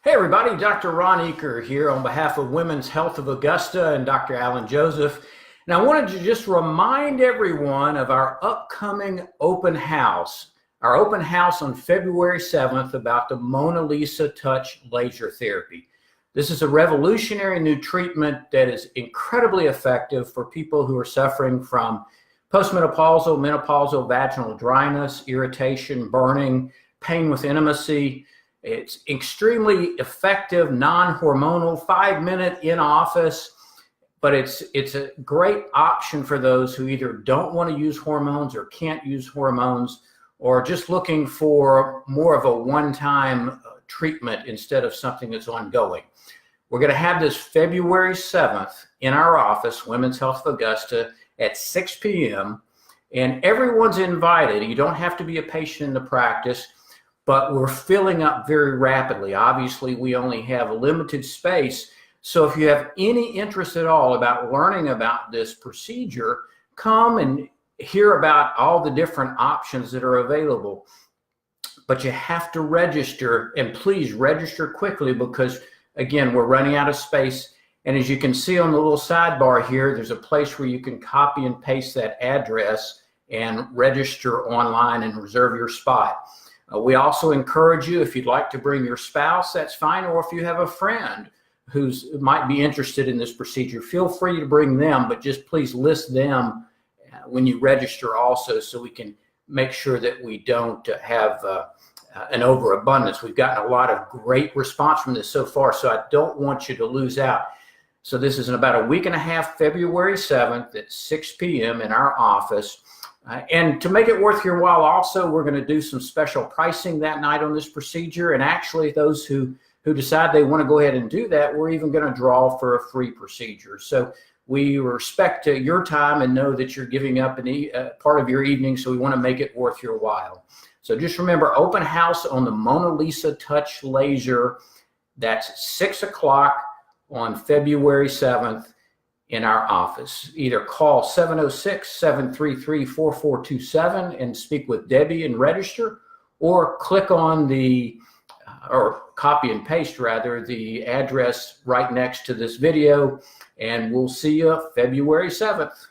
Hey everybody, Dr. Ron Eaker here on behalf of Women's Health of Augusta and Dr. Alan Joseph. And I wanted to just remind everyone of our upcoming open house. Our open house on February 7th about the MonaLisa Touch laser therapy. This is a revolutionary new treatment that is incredibly effective for people who are suffering from postmenopausal, menopausal vaginal dryness, irritation, burning, pain with intimacy. It's extremely effective, non-hormonal, 5-minute in office, but it's a great option for those who either don't want to use hormones or can't use hormones, or just looking for more of a one-time treatment instead of something that's ongoing. We're going to have this February 7th in our office, Women's Health of Augusta, at 6 p.m. And everyone's invited. You don't have to be a patient in the practice, but we're filling up very rapidly. Obviously, we only have a limited space. So if you have any interest at all about learning about this procedure, come and hear about all the different options that are available. But you have to register, and please register quickly because, again, we're running out of space. And as you can see on the little sidebar here, there's a place where you can copy and paste that address and register online and reserve your spot. We also encourage you, if you'd like to bring your spouse, that's fine, or if you have a friend who might be interested in this procedure, feel free to bring them, but just please list them when you register also, so we can make sure that we don't have an overabundance. We've gotten a lot of great response from this so far, so I don't want you to lose out. So this is in about a week and a half, February 7th at 6 p.m. in our office. And to make it worth your while also, we're going to do some special pricing that night on this procedure. And actually, those who decide they want to go ahead and do that, we're even going to draw for a free procedure. So we respect your time and know that you're giving up part of your evening, so we want to make it worth your while. So just remember, open house on the MonaLisa Touch laser. That's 6 o'clock on February 7th. In our office. Either call 706-733-4427 and speak with Debbie and register, or click on or copy and paste rather, the address right next to this video, and we'll see you February 7th.